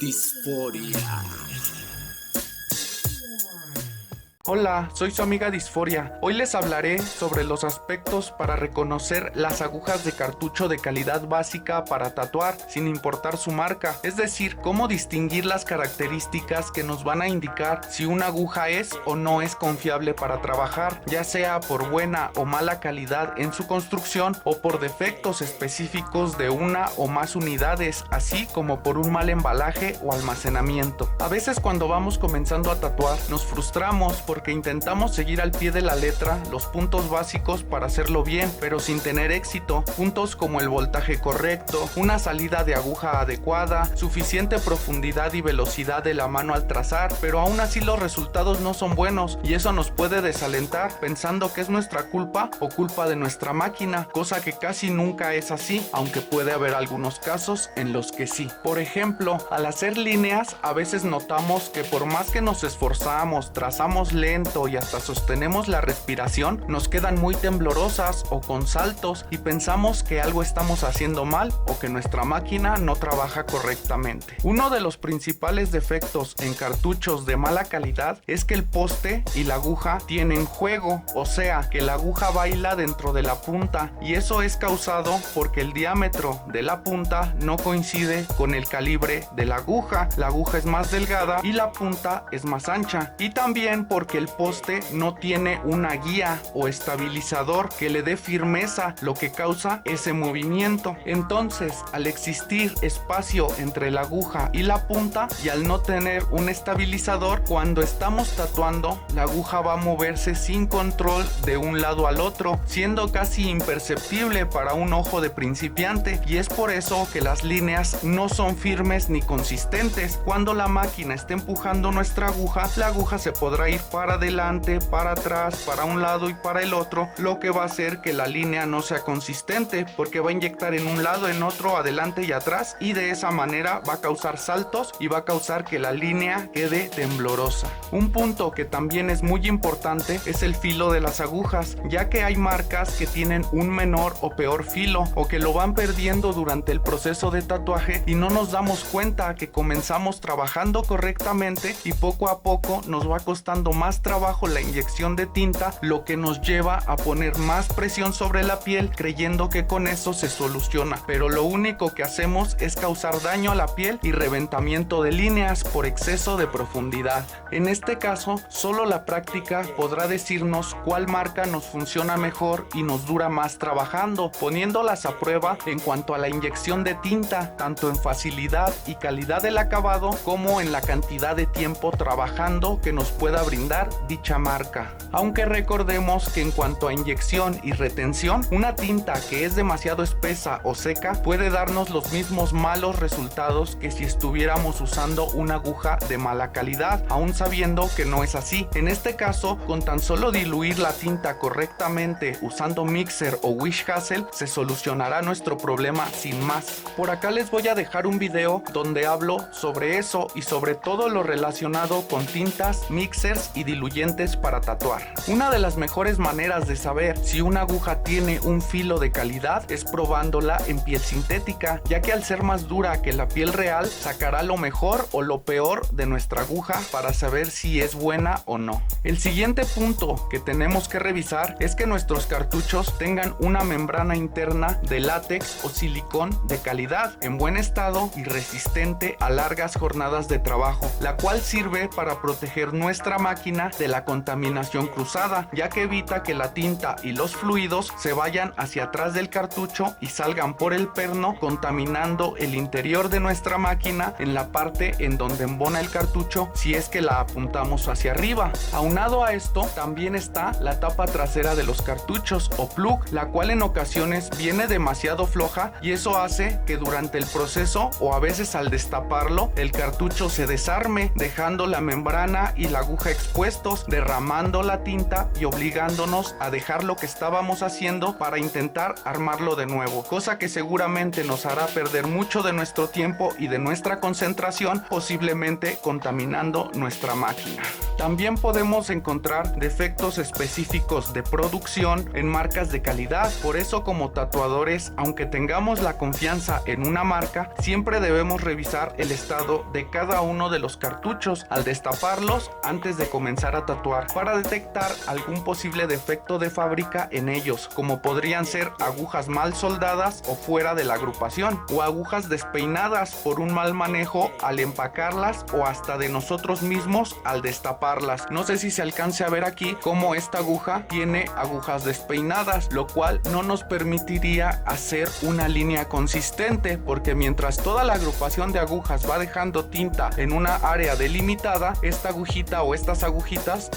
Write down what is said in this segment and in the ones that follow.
Disforia. Hola, soy su amiga Disforia. Hoy les hablaré sobre los aspectos para reconocer las agujas de cartucho de calidad básica para tatuar, sin importar su marca. Es decir, cómo distinguir las características que nos van a indicar si una aguja es o no es confiable para trabajar, ya sea por buena o mala calidad en su construcción o por defectos específicos de una o más unidades, así como por un mal embalaje o almacenamiento. A veces cuando vamos comenzando a tatuar, nos frustramos porque intentamos seguir al pie de la letra los puntos básicos para hacerlo bien, pero sin tener éxito. Puntos como el voltaje correcto, una salida de aguja adecuada, suficiente profundidad y velocidad de la mano al trazar, pero aún así los resultados no son buenos y eso nos puede desalentar pensando que es nuestra culpa o culpa de nuestra máquina, cosa que casi nunca es así, aunque puede haber algunos casos en los que sí. Por ejemplo, al hacer líneas a veces notamos que por más que nos esforzamos, trazamos lento y hasta sostenemos la respiración, nos quedan muy temblorosas o con saltos y pensamos que algo estamos haciendo mal o que nuestra máquina no trabaja correctamente. Uno de los principales defectos en cartuchos de mala calidad es que el poste y la aguja tienen juego, o sea que la aguja baila dentro de la punta, y eso es causado porque el diámetro de la punta no coincide con el calibre de la aguja es más delgada y la punta es más ancha, y también porque el poste no tiene una guía o estabilizador que le dé firmeza, lo que causa ese movimiento. Entonces, al existir espacio entre la aguja y la punta y al no tener un estabilizador, cuando estamos tatuando, la aguja va a moverse sin control de un lado al otro, siendo casi imperceptible para un ojo de principiante, y es por eso que las líneas no son firmes ni consistentes. Cuando la máquina esté empujando nuestra aguja, la aguja se podrá ir para adelante, para atrás, para un lado y para el otro, lo que va a hacer que la línea no sea consistente, porque va a inyectar en un lado, en otro, adelante y atrás, y de esa manera va a causar saltos y va a causar que la línea quede temblorosa. Un punto que también es muy importante es el filo de las agujas, ya que hay marcas que tienen un menor o peor filo, o que lo van perdiendo durante el proceso de tatuaje y no nos damos cuenta que comenzamos trabajando correctamente y poco a poco nos va costando más trabajo la inyección de tinta, lo que nos lleva a poner más presión sobre la piel creyendo que con eso se soluciona, pero lo único que hacemos es causar daño a la piel y reventamiento de líneas por exceso de profundidad. En este caso, solo la práctica podrá decirnos cuál marca nos funciona mejor y nos dura más trabajando, poniéndolas a prueba en cuanto a la inyección de tinta, tanto en facilidad y calidad del acabado como en la cantidad de tiempo trabajando que nos pueda brindar dicha marca. Aunque recordemos que en cuanto a inyección y retención, una tinta que es demasiado espesa o seca puede darnos los mismos malos resultados que si estuviéramos usando una aguja de mala calidad, aún sabiendo que no es así. En este caso, con tan solo diluir la tinta correctamente usando mixer o Witch Hazel, se solucionará nuestro problema sin más. Por acá les voy a dejar un video donde hablo sobre eso y sobre todo lo relacionado con tintas, mixers y diluyentes para tatuar. Una de las mejores maneras de saber si una aguja tiene un filo de calidad es probándola en piel sintética, ya que al ser más dura que la piel real, sacará lo mejor o lo peor de nuestra aguja para saber si es buena o no. El siguiente punto que tenemos que revisar es que nuestros cartuchos tengan una membrana interna de látex o silicón de calidad, en buen estado y resistente a largas jornadas de trabajo, la cual sirve para proteger nuestra máquina de la contaminación cruzada, ya que evita que la tinta y los fluidos se vayan hacia atrás del cartucho y salgan por el perno, contaminando el interior de nuestra máquina en la parte en donde embona el cartucho si es que la apuntamos hacia arriba. Aunado a esto, también está la tapa trasera de los cartuchos o plug, la cual en ocasiones viene demasiado floja y eso hace que durante el proceso o a veces al destaparlo el cartucho se desarme, dejando la membrana y la aguja expuesta opuestos, derramando la tinta y obligándonos a dejar lo que estábamos haciendo para intentar armarlo de nuevo, cosa que seguramente nos hará perder mucho de nuestro tiempo y de nuestra concentración, posiblemente contaminando nuestra máquina. También podemos encontrar defectos específicos de producción en marcas de calidad. Por eso, como tatuadores, aunque tengamos la confianza en una marca, siempre debemos revisar el estado de cada uno de los cartuchos al destaparlos antes de comenzar a tatuar, para detectar algún posible defecto de fábrica en ellos, como podrían ser agujas mal soldadas o fuera de la agrupación, o agujas despeinadas por un mal manejo al empacarlas, o hasta de nosotros mismos al destaparlas. No sé si se alcance a ver aquí cómo esta aguja tiene agujas despeinadas, lo cual no nos permitiría hacer una línea consistente, porque mientras toda la agrupación de agujas va dejando tinta en una área delimitada, esta agujita o estas agujitas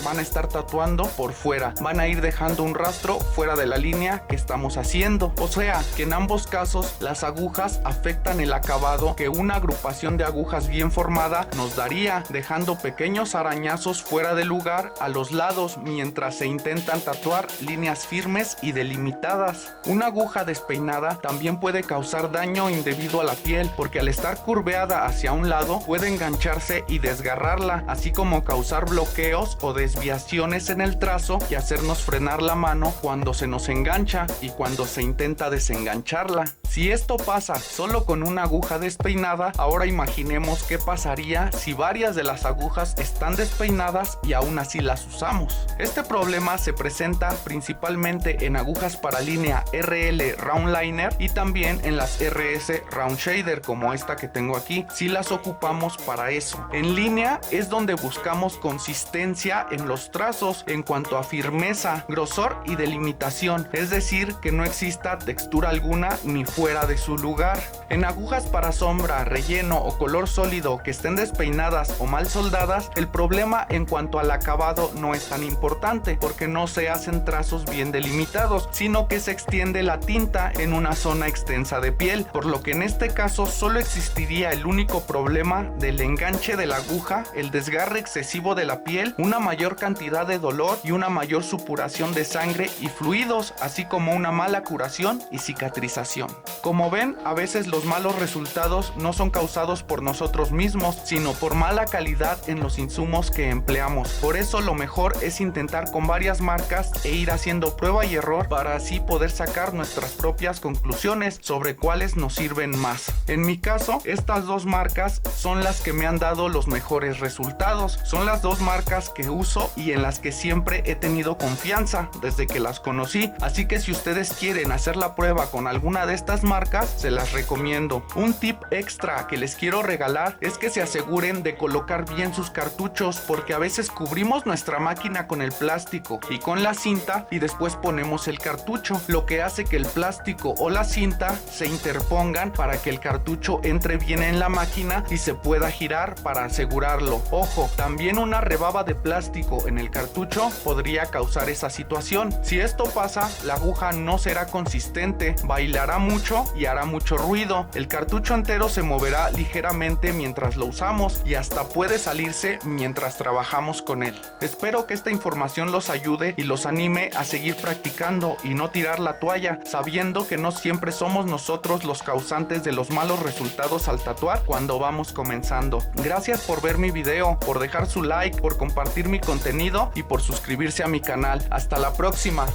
van a estar tatuando por fuera, van a ir dejando un rastro fuera de la línea que estamos haciendo. O sea que en ambos casos las agujas afectan el acabado que una agrupación de agujas bien formada nos daría, dejando pequeños arañazos fuera de lugar a los lados mientras se intentan tatuar líneas firmes y delimitadas. Una aguja despeinada también puede causar daño indebido a la piel, porque al estar curveada hacia un lado puede engancharse y desgarrarla, así como causar bloqueos o desviaciones en el trazo y hacernos frenar la mano cuando se nos engancha y cuando se intenta desengancharla. Si esto pasa solo con una aguja despeinada, ahora imaginemos qué pasaría si varias de las agujas están despeinadas y aún así las usamos. Este problema se presenta principalmente en agujas para línea RL Round Liner y también en las RS Round Shader, como esta que tengo aquí, si las ocupamos para eso. En línea es donde buscamos consistencia en los trazos en cuanto a firmeza, grosor y delimitación, es decir, que no exista textura alguna ni fuera de su lugar. En agujas para sombra, relleno o color sólido que estén despeinadas o mal soldadas, el problema en cuanto al acabado no es tan importante, porque no se hacen trazos bien delimitados, sino que se extiende la tinta en una zona extensa de piel, por lo que en este caso solo existiría el único problema del enganche de la aguja, el desgarre excesivo de la piel, una mayor cantidad de dolor y una mayor supuración de sangre y fluidos, así como una mala curación y cicatrización. Como ven, a veces los malos resultados no son causados por nosotros mismos, sino por mala calidad en los insumos que empleamos. Por eso lo mejor es intentar con varias marcas e ir haciendo prueba y error para así poder sacar nuestras propias conclusiones sobre cuáles nos sirven más. En mi caso, estas dos marcas son las que me han dado los mejores resultados. Son las dos marcas que uso y en las que siempre he tenido confianza desde que las conocí. Así que si ustedes quieren hacer la prueba con alguna de estas marcas, se las recomiendo. Un tip extra que les quiero regalar es que se aseguren de colocar bien sus cartuchos, porque a veces cubrimos nuestra máquina con el plástico y con la cinta y después ponemos el cartucho, lo que hace que el plástico o la cinta se interpongan para que el cartucho entre bien en la máquina y se pueda girar para asegurarlo. Ojo, también una rebaba de plástico en el cartucho podría causar esa situación. Si esto pasa, la aguja no será consistente, bailará mucho y hará mucho ruido. El cartucho entero se moverá ligeramente mientras lo usamos y hasta puede salirse mientras trabajamos con él. Espero que esta información los ayude y los anime a seguir practicando y no tirar la toalla, sabiendo que no siempre somos nosotros los causantes de los malos resultados al tatuar cuando vamos comenzando. Gracias por ver mi video, por dejar su like, por compartir mi contenido y por suscribirse a mi canal. Hasta la próxima.